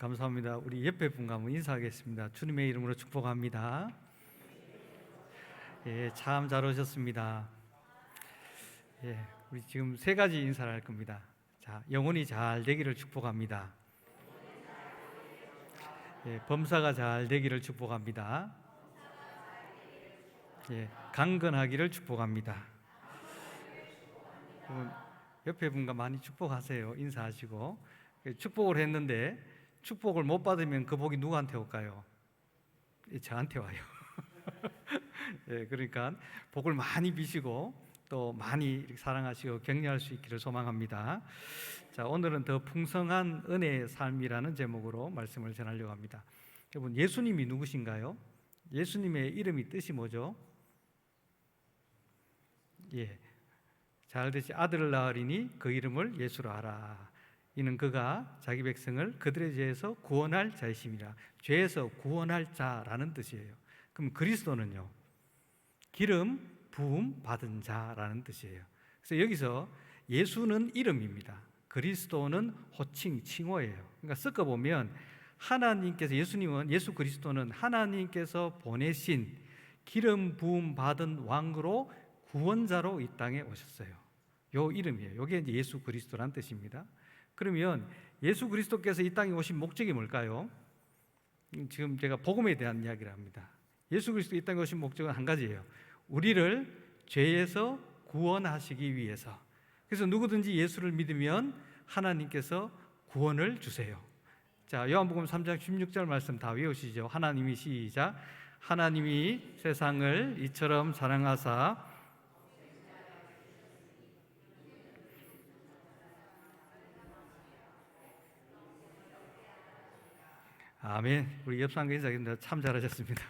감사합니다. 우리 옆에 분과 한번 인사하겠습니다. 주님의 이름으로 축복합니다. 예, 참 잘 오셨습니다. 예, 우리 지금 세 가지 인사를 할 겁니다. 자, 영혼이 잘 되기를 축복합니다. 예, 범사가 잘 되기를 축복합니다. 예, 강건하기를 축복합니다. 옆에 분과 많이 축복하세요. 인사하시고. 축복을 했는데 축복을 못 받으면 그 복이 누구한테 올까요? 저한테 와요. 예, 그러니까 복을 많이 비시고 또 많이 사랑하시고 격려할 수 있기를 소망합니다. 자, 오늘은 더 풍성한 은혜의 삶이라는 제목으로 말씀을 전하려고 합니다. 여러분, 예수님이 누구신가요? 예수님의 이름이 뜻이 뭐죠? 예, 잘 되시 아들을 낳으리니 그 이름을 예수로 하라. 이는 그가 자기 백성을 그들의 죄에서 구원할 자이심이라. 죄에서 구원할 자라는 뜻이에요. 그럼 그리스도는요, 기름 부음 받은 자라는 뜻이에요. 그래서 여기서 예수는 이름입니다. 그리스도는 호칭, 칭호예요. 그러니까 섞어보면 하나님께서, 예수 그리스도는 하나님께서 보내신 기름 부음 받은 왕으로 구원자로 이 땅에 오셨어요. 요 이름이에요. 이게 이제 예수 그리스도란 뜻입니다. 그러면 예수 그리스도께서 이 땅에 오신 목적이 뭘까요? 지금 제가 복음에 대한 이야기를 합니다. 예수 그리스도 이 땅에 오신 목적은 한 가지예요. 우리를 죄에서 구원하시기 위해서. 그래서 누구든지 예수를 믿으면 하나님께서 구원을 주세요. 자, 요한복음 3장 16절 말씀 다 외우시죠. 하나님이 시작. 하나님이 세상을 이처럼 사랑하사. 아멘. 우리 옆상계 인사입니다. 참 잘하셨습니다.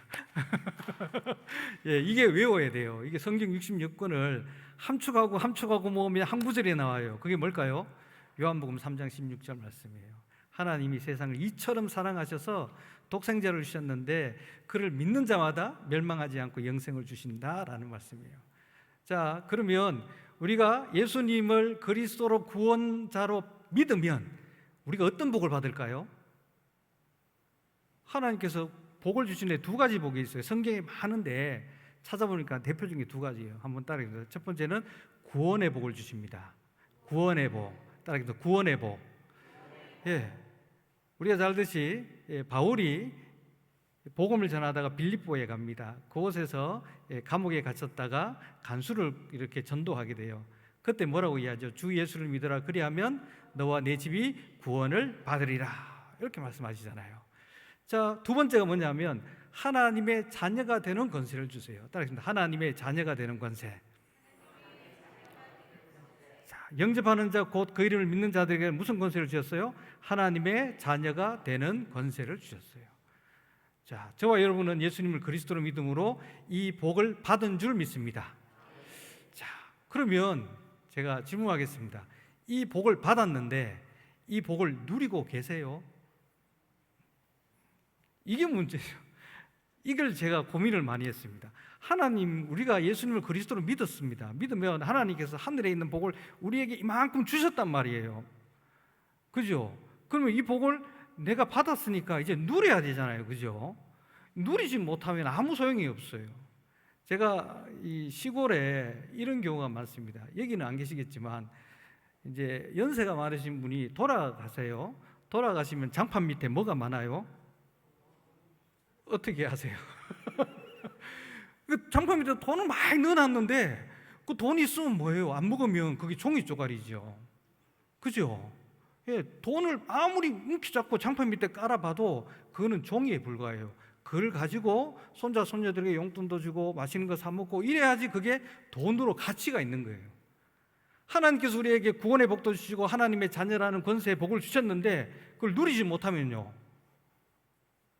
예, 이게 외워야 돼요. 이게 성경 66권을 함축하고 모으면 한 구절에 나와요. 그게 뭘까요? 요한복음 3장 16절 말씀이에요. 하나님이 세상을 이처럼 사랑하셔서 독생자를 주셨는데 그를 믿는 자마다 멸망하지 않고 영생을 주신다라는 말씀이에요. 자, 그러면 우리가 예수님을 그리스도로 구원자로 믿으면 우리가 어떤 복을 받을까요? 하나님께서 복을 주시는데 두 가지 복이 있어요. 성경에 많은데 찾아보니까 대표적인 게 두 가지예요. 한번 따라해보세요. 첫 번째는 구원의 복을 주십니다. 구원의 복. 따라해보세요. 구원의 복. 예, 우리가 잘 알듯이 바울이 복음을 전하다가 빌립보에 갑니다. 그곳에서 감옥에 갇혔다가 간수를 이렇게 전도하게 돼요. 그때 뭐라고 이야기하죠? 주 예수를 믿어라. 그리하면 너와 내 집이 구원을 받으리라. 이렇게 말씀하시잖아요. 자, 두 번째가 뭐냐면 하나님의 자녀가 되는 권세를 주세요. 따라하겠습니다. 하나님의 자녀가 되는 권세. 자, 영접하는 자 곧 그 이름을 믿는 자들에게 무슨 권세를 주셨어요? 하나님의 자녀가 되는 권세를 주셨어요. 자, 저와 여러분은 예수님을 그리스도로 믿음으로 이 복을 받은 줄 믿습니다. 자, 그러면 제가 질문하겠습니다. 이 복을 받았는데 이 복을 누리고 계세요? 이게 문제예요. 이걸 제가 고민을 많이 했습니다. 하나님, 우리가 예수님을 그리스도로 믿었습니다. 믿으면 하나님께서 하늘에 있는 복을 우리에게 이만큼 주셨단 말이에요. 그죠? 그러면 이 복을 내가 받았으니까 이제 누려야 되잖아요. 그죠? 누리지 못하면 아무 소용이 없어요. 제가 이 시골에 이런 경우가 많습니다. 여기는 안 계시겠지만 이제 연세가 많으신 분이 돌아가세요. 돌아가시면 장판 밑에 뭐가 많아요? 어떻게 하세요? 장판 밑에 돈을 많이 넣어놨는데 그 돈 있으면 뭐예요? 안 먹으면 그게 종이 쪼가리죠. 그죠? 예, 돈을 아무리 움키 잡고 장판 밑에 깔아봐도 그거는 종이에 불과해요. 그걸 가지고 손자 손녀들에게 용돈도 주고 맛있는 거 사 먹고 이래야지 그게 돈으로 가치가 있는 거예요. 하나님께서 우리에게 구원의 복도 주시고 하나님의 자녀라는 권세의 복을 주셨는데 그걸 누리지 못하면요,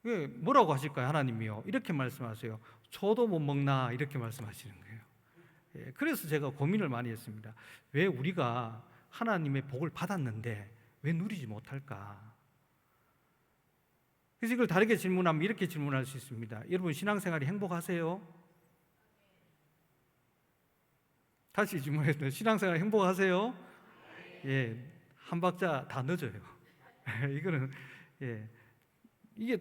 예, 뭐라고 하실까요? 하나님이요, 이렇게 말씀하세요. 저도 못 먹나, 이렇게 말씀하시는 거예요. 예, 그래서 제가 고민을 많이 했습니다. 왜 우리가 하나님의 복을 받았는데 왜 누리지 못할까? 그래서 이걸 다르게 질문하면 이렇게 질문할 수 있습니다. 여러분, 신앙생활이 행복하세요? 다시 질문해요. 신앙생활 행복하세요? 예, 한 박자 다 늦어요. 이거는 예, 이게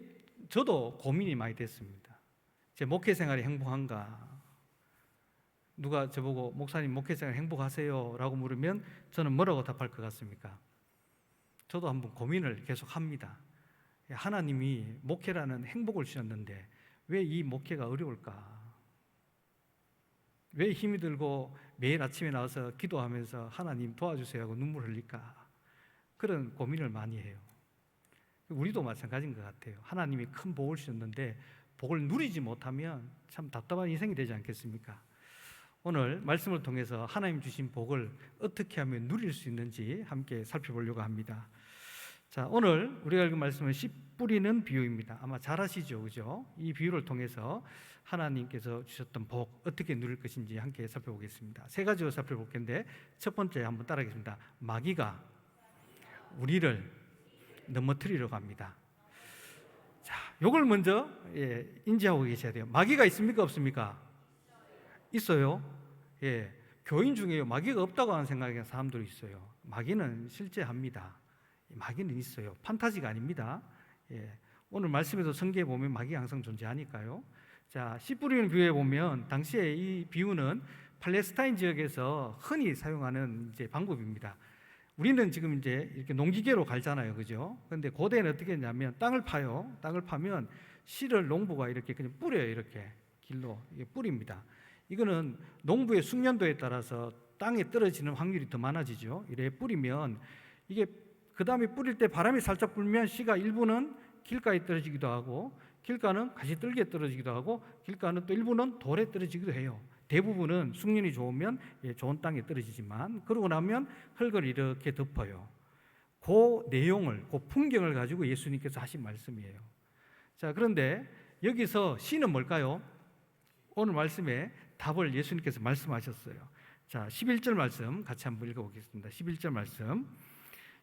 저도 고민이 많이 됐습니다. 제 목회 생활이 행복한가? 누가 저보고 목사님 목회 생활 행복하세요? 라고 물으면 저는 뭐라고 답할 것 같습니까? 저도 한번 고민을 계속 합니다. 하나님이 목회라는 행복을 주셨는데 왜 이 목회가 어려울까? 왜 힘이 들고 매일 아침에 나와서 기도하면서 하나님 도와주세요 하고 눈물 흘릴까? 그런 고민을 많이 해요. 우리도 마찬가지인 것 같아요. 하나님이 큰 복을 주셨는데 복을 누리지 못하면 참 답답한 인생이 되지 않겠습니까? 오늘 말씀을 통해서 하나님 주신 복을 어떻게 하면 누릴 수 있는지 함께 살펴보려고 합니다. 자, 오늘 우리가 읽은 말씀은 씨 뿌리는 비유입니다. 아마 잘 아시죠, 그죠? 이 비유를 통해서 하나님께서 주셨던 복 어떻게 누릴 것인지 함께 살펴보겠습니다. 세 가지로 살펴볼 텐데 첫 번째 한번 따라하겠습니다. 마귀가 우리를 넘어뜨리려고 합니다. 자, 요걸 먼저 인지하고 계셔야 돼요. 마귀가 있습니까, 없습니까? 있어요. 교인 중에 마귀가 없다고 하는 생각하는 사람들이 있어요. 마귀는 실제합니다. 마귀는 있어요. 판타지가 아닙니다. 오늘 말씀에도 성경에 보면 마귀가 항상 존재하니까요. 자, 씨 뿌리는 비유에 보면 당시에 이 비유는 팔레스타인 지역에서 흔히 사용하는 이제 방법입니다. 우리는 지금 이제 이렇게 농기계로 갈잖아요, 그죠? 그런데 고대는 어떻게 했냐면 땅을 파요. 땅을 파면 씨를 농부가 이렇게 그냥 뿌려요, 이렇게 길로 이게 뿌립니다. 이거는 농부의 숙련도에 따라서 땅에 떨어지는 확률이 더 많아지죠. 이래 뿌리면 이게 그 다음에 뿌릴 때 바람이 살짝 불면 씨가 일부는 길가에 떨어지기도 하고 길가는 가시떨기에 떨어지기도 하고 길가는 또 일부는 돌에 떨어지기도 해요. 대부분은 숙련이 좋으면 좋은 땅에 떨어지지만 그러고 나면 흙을 이렇게 덮어요. 그 내용을, 그 풍경을 가지고 예수님께서 하신 말씀이에요. 자, 그런데 여기서 씨는 뭘까요? 오늘 말씀에 답을 예수님께서 말씀하셨어요. 자, 11절 말씀 같이 한번 읽어보겠습니다. 11절 말씀.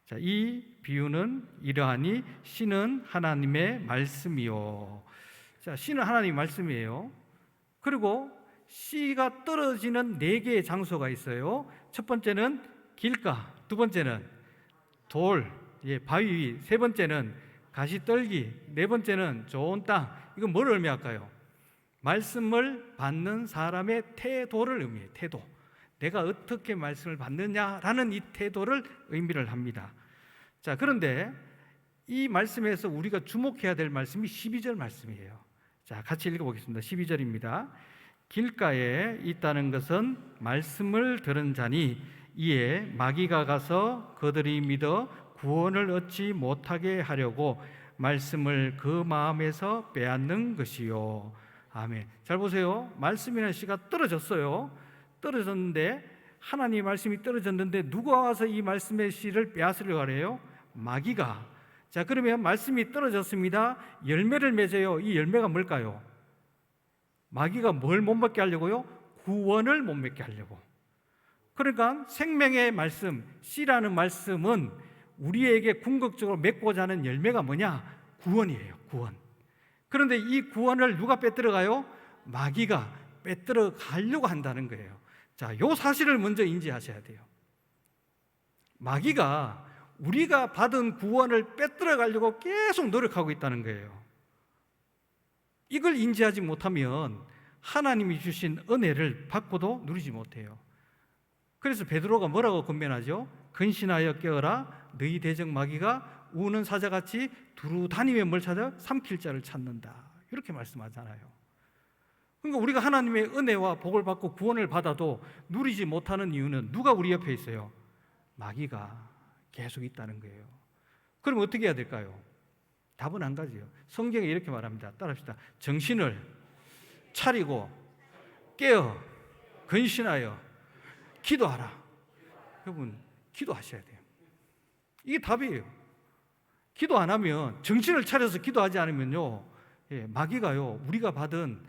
자, 이 비유는 이러하니 씨는 하나님의 말씀이요. 자, 씨는 하나님의 말씀이에요. 그리고 씨가 떨어지는 4개의 장소가 있어요. 첫 번째는 길가, 두 번째는 돌, 바위 위, 세 번째는 가시떨기, 네 번째는 좋은 땅. 이건 뭘 의미할까요? 말씀을 받는 사람의 태도를 의미해요. 태도. 내가 어떻게 말씀을 받느냐라는 이 태도를 의미를 합니다. 자, 그런데 이 말씀에서 우리가 주목해야 될 말씀이 12절 말씀이에요. 자, 같이 읽어보겠습니다. 12절입니다. 길가에 있다는 것은 말씀을 들은 자니 이에 마귀가 가서 그들이 믿어 구원을 얻지 못하게 하려고 말씀을 그 마음에서 빼앗는 것이요. 아멘. 잘 보세요. 말씀이라는 씨가 떨어졌어요. 떨어졌는데 하나님의 말씀이 떨어졌는데 누가 와서 이 말씀의 씨를 빼앗으려고 하래요? 마귀가. 자, 그러면 말씀이 떨어졌습니다. 열매를 맺어요. 이 열매가 뭘까요? 마귀가 뭘 못 맺게 하려고요? 구원을 못 맺게 하려고. 그러니까 생명의 말씀, 씨라는 말씀은 우리에게 궁극적으로 맺고자 하는 열매가 뭐냐? 구원이에요. 구원. 그런데 이 구원을 누가 빼들어가요? 마귀가 빼들어 가려고 한다는 거예요. 자, 요 사실을 먼저 인지하셔야 돼요. 마귀가 우리가 받은 구원을 빼들어 가려고 계속 노력하고 있다는 거예요. 이걸 인지하지 못하면 하나님이 주신 은혜를 받고도 누리지 못해요. 그래서 베드로가 뭐라고 권면하죠? 근신하여 깨어라. 너희 대적 마귀가 우는 사자같이 두루 다니며 뭘 찾아? 삼킬 자를 찾는다. 이렇게 말씀하잖아요. 그러니까 우리가 하나님의 은혜와 복을 받고 구원을 받아도 누리지 못하는 이유는 누가 우리 옆에 있어요? 마귀가 계속 있다는 거예요. 그럼 어떻게 해야 될까요? 답은 한 가지예요. 성경에 이렇게 말합니다. 따라합시다. 정신을 차리고 깨어 근신하여 기도하라. 여러분, 기도하셔야 돼요. 이게 답이에요. 기도 안 하면, 정신을 차려서 기도하지 않으면요, 마귀가요, 우리가 받은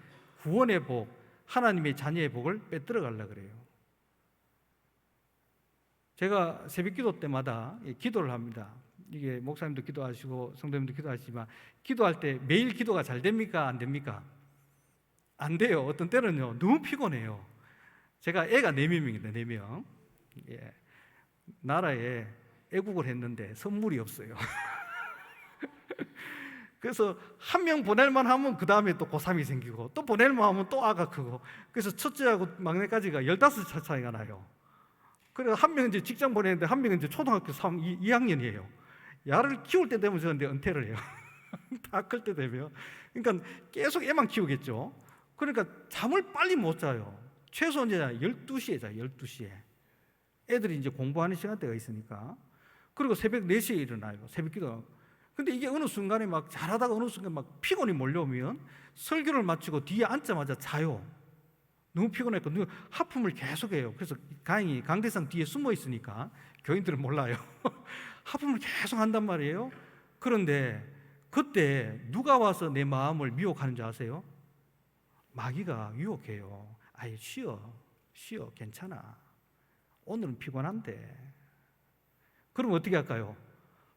구원의 복, 하나님의 자녀의 복을 빼들어 가려고 그래요. 제가 새벽 기도 때마다 기도를 합니다. 이게 목사님도 기도하시고 성도님도 기도하시지만 기도할 때 매일 기도가 잘 됩니까? 안 됩니까? 안 돼요. 어떤 때는요, 너무 피곤해요. 제가 애가 4명입니다. 4명. 나라에 애국을 했는데 선물이 없어요. 그래서 한 명 보낼만 하면 그 다음에 또 고3이 생기고 또 보낼만 하면 또 아가 크고, 그래서 첫째하고 막내까지가 15살 차이가 나요. 그래서 한 명은 이제 직장 보내는데 한 명은 이제 초등학교 2학년이에요. 야를 키울 때 되면 저는 은퇴를 해요. 다 클 때 되면. 그러니까 계속 애만 키우겠죠. 그러니까 잠을 빨리 못 자요. 최소 이제 12시에 자요. 12시에. 애들이 이제 공부하는 시간대가 있으니까. 그리고 새벽 4시에 일어나요. 새벽 기도. 근데 이게 어느 순간에 막 잘하다가 어느 순간 막 피곤이 몰려오면 설교를 마치고 뒤에 앉자마자 자요. 너무 피곤했고 하품을 계속해요. 그래서 다행히 강대상 뒤에 숨어 있으니까 교인들은 몰라요. 하품을 계속 한단 말이에요. 그런데 그때 누가 와서 내 마음을 미혹하는 줄 아세요? 마귀가 유혹해요. 아예 쉬어, 괜찮아. 오늘은 피곤한데. 그럼 어떻게 할까요?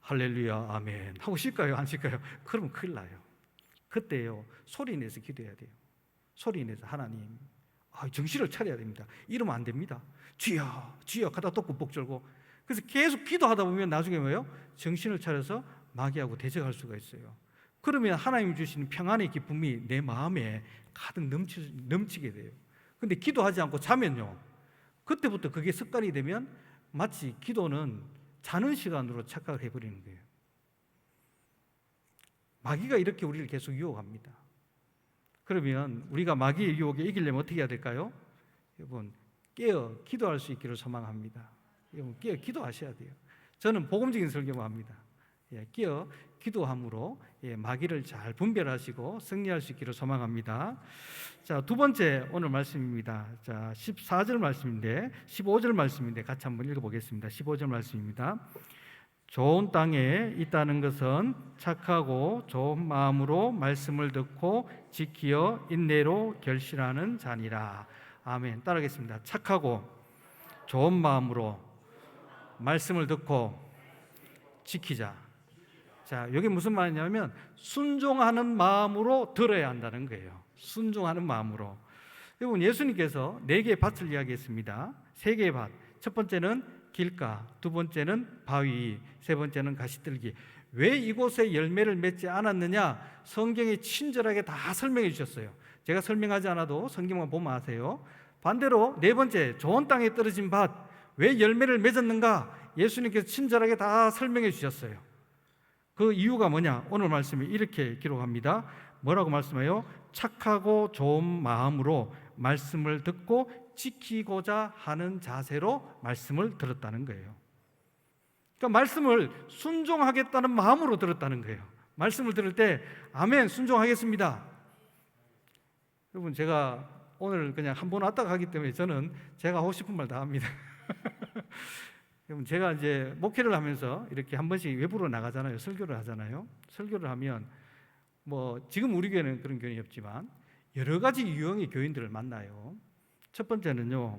할렐루야, 아멘 하고 쉴까요? 안 쉴까요? 그러면 큰일 나요. 그때요, 소리 내서 기도해야 돼요. 소리 내서 하나님, 정신을 차려야 됩니다. 이러면 안 됩니다. 주여, 주여 하다 또 꾹꾹 절고. 그래서 계속 기도하다 보면 나중에 뭐예요? 정신을 차려서 마귀하고 대적할 수가 있어요. 그러면 하나님이 주시는 평안의 기쁨이 내 마음에 가득 넘치게 돼요. 근데 기도하지 않고 자면요, 그때부터 그게 습관이 되면 마치 기도는 자는 시간으로 착각을 해버리는 거예요. 마귀가 이렇게 우리를 계속 유혹합니다. 그러면 우리가 마귀의 유혹에 이기려면 어떻게 해야 될까요? 여러분, 깨어 기도할 수 있기를 소망합니다. 여러분, 깨어 기도하셔야 돼요. 저는 복음적인 설교만 합니다. 깨어 기도함으로 마귀를 잘 분별하시고 승리할 수 있기를 소망합니다. 자, 두 번째 오늘 말씀입니다. 자, 14절 말씀인데 15절 말씀인데 같이 한번 읽어보겠습니다. 15절 말씀입니다. 좋은 땅에 있다는 것은 착하고 좋은 마음으로 말씀을 듣고 지키어 인내로 결실하는 자니라. 아멘. 따라하겠습니다. 착하고 좋은 마음으로 말씀을 듣고 지키자. 자, 여기 무슨 말이냐면 순종하는 마음으로 들어야 한다는 거예요. 순종하는 마음으로. 여러분, 예수님께서 4개의 밭을 이야기했습니다. 3개의 밭. 첫 번째는 길가, 두 번째는 바위, 세 번째는 가시들기. 왜 이곳에 열매를 맺지 않았느냐? 성경에 친절하게 다 설명해 주셨어요. 제가 설명하지 않아도 성경만 보면 아세요. 반대로 네 번째, 좋은 땅에 떨어진 밭, 왜 열매를 맺었는가? 예수님께서 친절하게 다 설명해 주셨어요. 그 이유가 뭐냐? 오늘 말씀이 이렇게 기록합니다. 뭐라고 말씀해요? 착하고 좋은 마음으로 말씀을 듣고 지키고자 하는 자세로 말씀을 들었다는 거예요. 그러니까 말씀을 순종하겠다는 마음으로 들었다는 거예요. 말씀을 들을 때 아멘, 순종하겠습니다. 여러분, 제가 오늘 그냥 한 번 왔다 가기 때문에 저는 제가 하고 싶은 말 다 합니다. 제가 이제 목회를 하면서 이렇게 한 번씩 외부로 나가잖아요. 설교를 하잖아요. 설교를 하면 뭐 지금 우리 교회는 그런 교인이 없지만 여러 가지 유형의 교인들을 만나요. 첫 번째는요,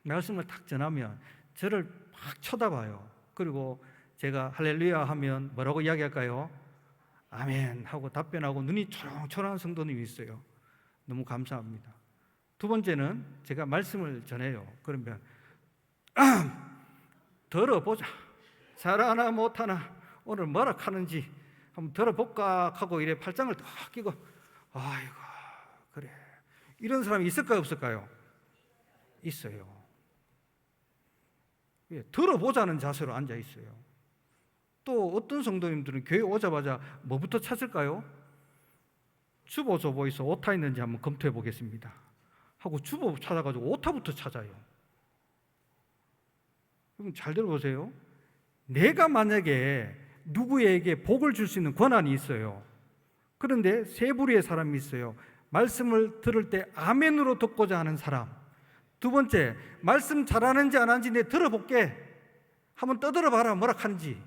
말씀을 탁 전하면 저를 막 쳐다봐요. 그리고 제가 할렐루야 하면 뭐라고 이야기할까요? 아멘 하고 답변하고 눈이 초롱초롱한 성도님이 있어요. 너무 감사합니다. 두 번째는 제가 말씀을 전해요. 그러면 들어보자. 잘하나 못하나 오늘 뭐라 하는지 한번 들어볼까 하고 이래 팔짱을 딱 끼고 아이고 그래. 이런 사람이 있을까요 없을까요? 있어요. 들어보자는 자세로 앉아 있어요. 또 어떤 성도님들은 교회 오자마자 뭐부터 찾을까요? 주보 조보에서 오타 있는지 한번 검토해 보겠습니다 하고 주보 찾아가지고 오타부터 찾아요. 그럼 잘 들어보세요. 내가 만약에 누구에게 복을 줄 수 있는 권한이 있어요. 그런데 세 부류의 사람이 있어요. 말씀을 들을 때 아멘으로 듣고자 하는 사람. 두 번째, 말씀 잘하는지 안 하는지 내 들어볼게. 한번 떠들어봐라 뭐라 하는지.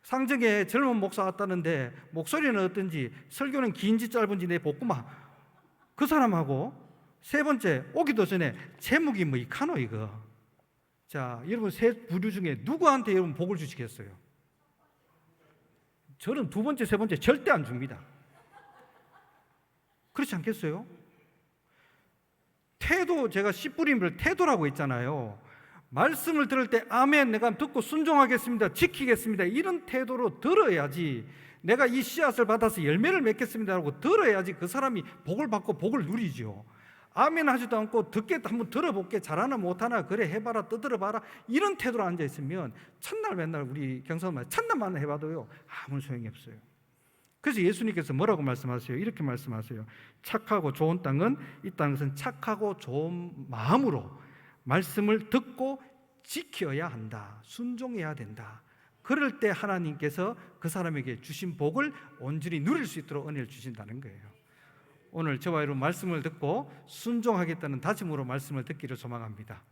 상정에 젊은 목사 왔다는데 목소리는 어떤지, 설교는 긴지 짧은지 내 보구만. 그 사람하고 세 번째, 오기도 전에 제목이 뭐 이카노 이거. 자, 여러분 세 부류 중에 누구한테 여러분 복을 주시겠어요? 저는 두 번째, 세 번째 절대 안 줍니다. 그렇지 않겠어요? 태도, 제가 씨 뿌림을 태도라고 했잖아요. 말씀을 들을 때 아멘, 내가 듣고 순종하겠습니다, 지키겠습니다, 이런 태도로 들어야지, 내가 이 씨앗을 받아서 열매를 맺겠습니다 하고 들어야지 그 사람이 복을 받고 복을 누리죠. 아멘 하지도 않고 듣게 한번 들어볼게, 잘하나 못하나 그래 해봐라, 떠들어봐라, 이런 태도로 앉아있으면 첫날 맨날 우리 경상도말 첫날만 해봐도요 아무 소용이 없어요. 그래서 예수님께서 뭐라고 말씀하세요? 이렇게 말씀하세요. 착하고 좋은 땅은, 이 땅은 착하고 좋은 마음으로 말씀을 듣고 지켜야 한다, 순종해야 된다. 그럴 때 하나님께서 그 사람에게 주신 복을 온전히 누릴 수 있도록 은혜를 주신다는 거예요. 오늘 저와 여러분 말씀을 듣고 순종하겠다는 다짐으로 말씀을 듣기를 소망합니다.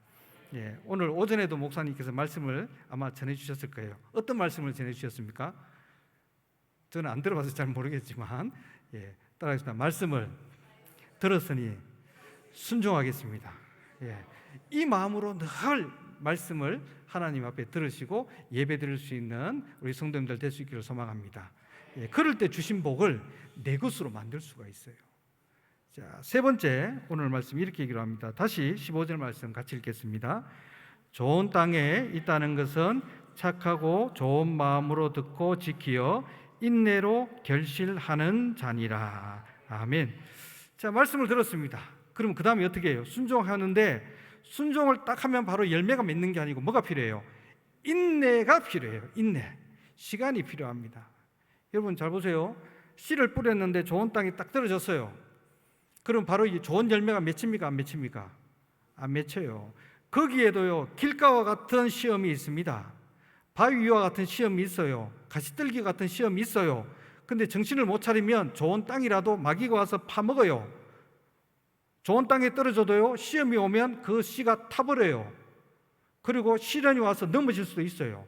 예, 오늘 오전에도 목사님께서 말씀을 아마 전해주셨을 거예요. 어떤 말씀을 전해주셨습니까? 저는 안 들어봐서 잘 모르겠지만, 따라하겠습니다. 말씀을 들었으니 순종하겠습니다. 이 마음으로 늘 말씀을 하나님 앞에 들으시고 예배 드릴 수 있는 우리 성도님들 될 수 있기를 소망합니다. 그럴 때 주신 복을 내 것으로 만들 수가 있어요. 자, 세 번째 오늘 말씀 이렇게 얘기를 합니다. 다시 15절 말씀 같이 읽겠습니다. 좋은 땅에 있다는 것은 착하고 좋은 마음으로 듣고 지키어 인내로 결실하는 자니라. 아멘. 자, 말씀을 들었습니다. 그럼 그 다음에 어떻게 해요? 순종하는데, 순종을 딱 하면 바로 열매가 맺는 게 아니고 뭐가 필요해요? 인내가 필요해요. 인내. 시간이 필요합니다. 여러분 잘 보세요. 씨를 뿌렸는데 좋은 땅이 딱 떨어졌어요. 그럼 바로 이 좋은 열매가 맺힙니까? 안 맺힙니까? 안 맺혀요. 거기에도요 길가와 같은 시험이 있습니다. 바위 위와 같은 시험이 있어요. 가시떨기 같은 시험이 있어요. 근데 정신을 못 차리면 좋은 땅이라도 마귀가 와서 파먹어요. 좋은 땅에 떨어져도요 시험이 오면 그 씨가 타버려요. 그리고 시련이 와서 넘어질 수도 있어요.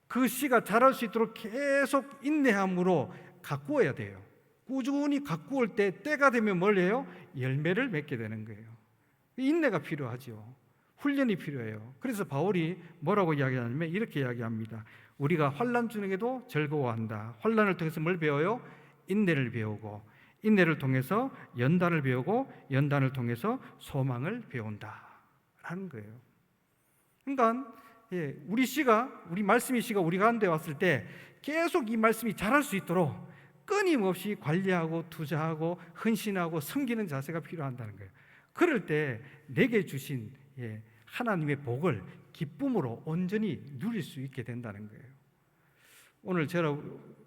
그 씨가 자랄 수 있도록 계속 인내함으로 가꾸어야 돼요. 꾸준히 가꾸을 때 때가 되면 뭘 해요? 열매를 맺게 되는 거예요. 인내가 필요하죠. 훈련이 필요해요. 그래서 바울이 뭐라고 이야기하냐면 이렇게 이야기합니다. 우리가 환난 중에도 즐거워한다. 환난을 통해서 뭘 배워요? 인내를 배우고, 인내를 통해서 연단을 배우고, 연단을 통해서 소망을 배운다 라는 거예요. 그러니까 우리 씨가, 우리 말씀의 씨가 우리 가운데 왔을 때 계속 이 말씀이 자랄 수 있도록 끊임없이 관리하고 투자하고 헌신하고 섬기는 자세가 필요한다는 거예요. 그럴 때 내게 주신 하나님의 복을 기쁨으로 온전히 누릴 수 있게 된다는 거예요.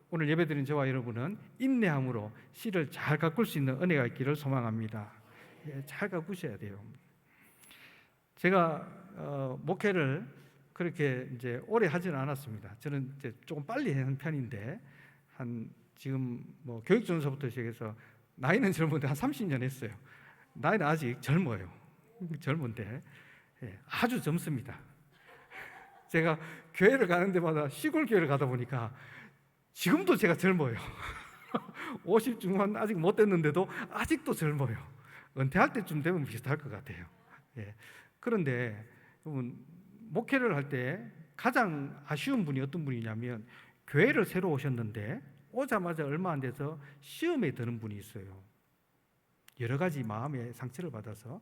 오늘 예배드린 저와 여러분은 인내함으로 씨를 잘 가꿀 수 있는 은혜가 있기를 소망합니다. 잘 가꾸셔야 돼요. 제가 목회를 그렇게 이제 오래 하지는 않았습니다. 저는 이제 조금 빨리 하는 편인데 지금 뭐 교육전서부터 시작해서 나이는 젊은데 한 30년 했어요. 나이는 아직 젊어요. 젊은데 아주 젊습니다. 제가 교회를 가는 데마다 시골 교회를 가다 보니까 지금도 제가 젊어요. 50 중반 아직 못 됐는데도 아직도 젊어요. 은퇴할 때쯤 되면 비슷할 것 같아요. 그런데 여러분, 목회를 할 때 가장 아쉬운 분이 어떤 분이냐면 교회를 새로 오셨는데 오자마자 얼마 안 돼서 시험에 드는 분이 있어요. 여러 가지 마음의 상처를 받아서.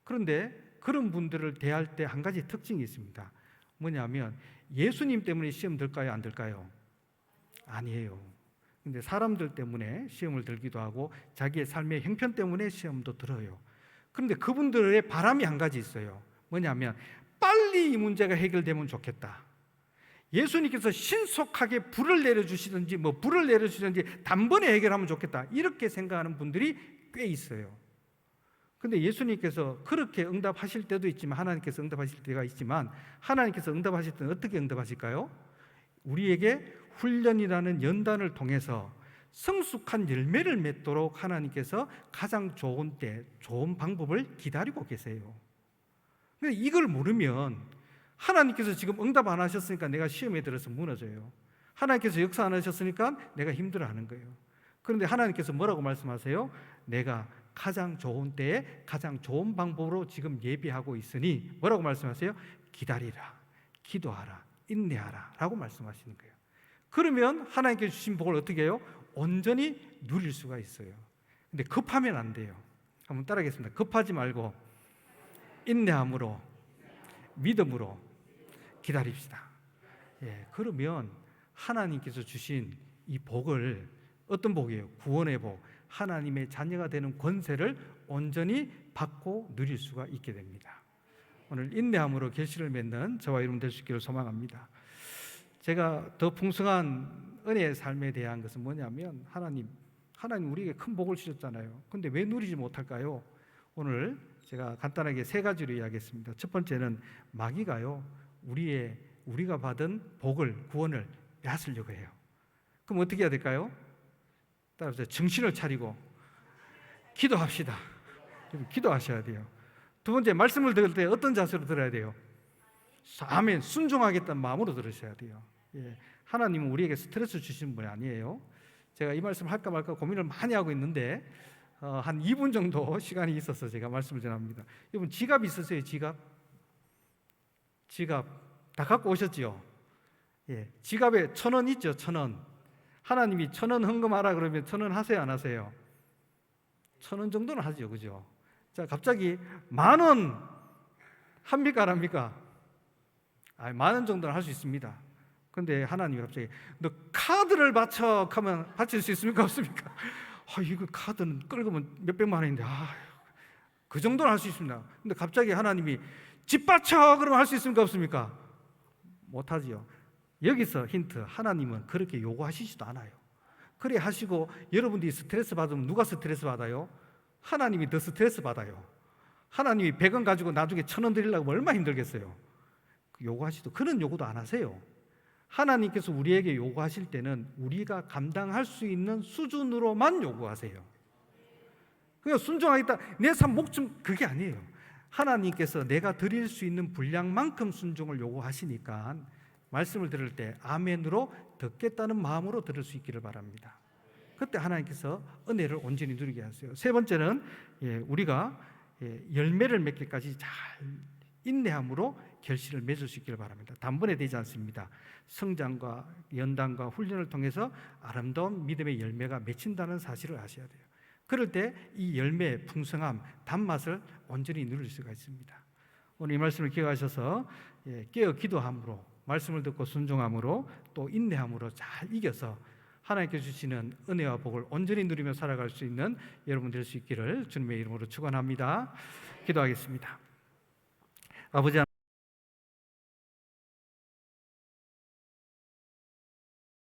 그런데 그런 분들을 대할 때 한 가지 특징이 있습니다. 뭐냐면 예수님 때문에 시험 들까요? 안 들까요? 아니에요. 근데 사람들 때문에 시험을 들기도 하고 자기의 삶의 형편 때문에 시험도 들어요. 그런데 그분들의 바람이 한 가지 있어요. 뭐냐면 빨리 이 문제가 해결되면 좋겠다. 예수님께서 신속하게 불을 내려주시든지 불을 내려주시든지 단번에 해결하면 좋겠다. 이렇게 생각하는 분들이 꽤 있어요. 근데 예수님께서 그렇게 응답하실 때도 있지만, 하나님께서 응답하실 때가 있지만, 하나님께서 응답하실 때는 어떻게 응답하실까요? 우리에게 훈련이라는 연단을 통해서 성숙한 열매를 맺도록 하나님께서 가장 좋은 때, 좋은 방법을 기다리고 계세요. 근데 이걸 모르면 하나님께서 지금 응답 안 하셨으니까 내가 시험에 들어서 무너져요. 하나님께서 역사 안 하셨으니까 내가 힘들어하는 거예요. 그런데 하나님께서 뭐라고 말씀하세요? 내가 가장 좋은 때에 가장 좋은 방법으로 지금 예비하고 있으니 뭐라고 말씀하세요? 기다리라, 기도하라, 인내하라 라고 말씀하시는 거예요. 그러면 하나님께서 주신 복을 어떻게 해요? 온전히 누릴 수가 있어요. 근데 급하면 안 돼요. 한번 따라하겠습니다. 급하지 말고 인내함으로 믿음으로 기다립시다. 예, 그러면 하나님께서 주신 이 복을, 어떤 복이에요? 구원의 복, 하나님의 자녀가 되는 권세를 온전히 받고 누릴 수가 있게 됩니다. 오늘 인내함으로 결실을 맺는 저와 여러분 될 수 있기를 소망합니다. 제가 더 풍성한 은혜의 삶에 대한 것은 뭐냐면, 하나님 우리에게 큰 복을 주셨잖아요. 근데 왜 누리지 못할까요? 오늘 제가 간단하게 세 가지로 이야기했습니다. 첫 번째는 마귀가요, 우리가 받은 복을, 구원을 빼앗으려고 해요. 그럼 어떻게 해야 될까요? 따라서 정신을 차리고 기도합시다. 기도하셔야 돼요. 두 번째, 말씀을 들을 때 어떤 자세로 들어야 돼요? 아멘, 순종하겠다는 마음으로 들으셔야 돼요. 예, 하나님은 우리에게 스트레스 주시는 분이 아니에요. 제가 이 말씀을 할까 말까 고민을 많이 하고 있는데 한 2분 정도 시간이 있어서 제가 말씀을 전합니다. 여러분, 지갑 있으세요? 지갑 다 갖고 오셨지요? 예, 지갑에 1,000원 있죠? 1,000원. 하나님이 1,000원 헌금하라 그러면 1,000원 하세요, 안 하세요? 1,000원 정도는 하죠, 그죠? 자, 갑자기 10,000원 합니까, 안 합니까? 10,000원 정도는 할 수 있습니다. 근데 하나님이 갑자기 너 카드를 바쳐 하면 바칠 수 있습니까, 없습니까? 이거 카드는 끌고면 몇백만 원인데, 그 정도는 할 수 있습니다. 근데 갑자기 하나님이 집 바쳐 그러면 할 수 있습니까, 없습니까? 못하지요. 여기서 힌트, 하나님은 그렇게 요구하시지도 않아요. 그래 하시고 여러분들이 스트레스 받으면 누가 스트레스 받아요? 하나님이 더 스트레스 받아요. 하나님이 100원 가지고 나중에 1,000원 드리려고 하면 얼마나 힘들겠어요. 요구하시도, 그런 요구도 안 하세요. 하나님께서 우리에게 요구하실 때는 우리가 감당할 수 있는 수준으로만 요구하세요. 그냥 순종하겠다, 내 삶 목숨, 그게 아니에요. 하나님께서 내가 드릴 수 있는 분량만큼 순종을 요구하시니까 말씀을 들을 때 아멘으로 듣겠다는 마음으로 들을 수 있기를 바랍니다. 그때 하나님께서 은혜를 온전히 누리게 하세요. 세 번째는 우리가 열매를 맺기까지 잘 인내함으로 결실을 맺을 수 있기를 바랍니다. 단번에 되지 않습니다. 성장과 연단과 훈련을 통해서 아름다운 믿음의 열매가 맺힌다는 사실을 아셔야 돼요. 그럴 때 이 열매의 풍성함, 단맛을 온전히 누릴 수가 있습니다. 오늘 이 말씀을 기억하셔서 깨어 기도함으로, 말씀을 듣고 순종함으로, 또 인내함으로 잘 이겨서 하나님께 주시는 은혜와 복을 온전히 누리며 살아갈 수 있는 여러분 될 수 있기를 주님의 이름으로 축원합니다. 기도하겠습니다. 아버지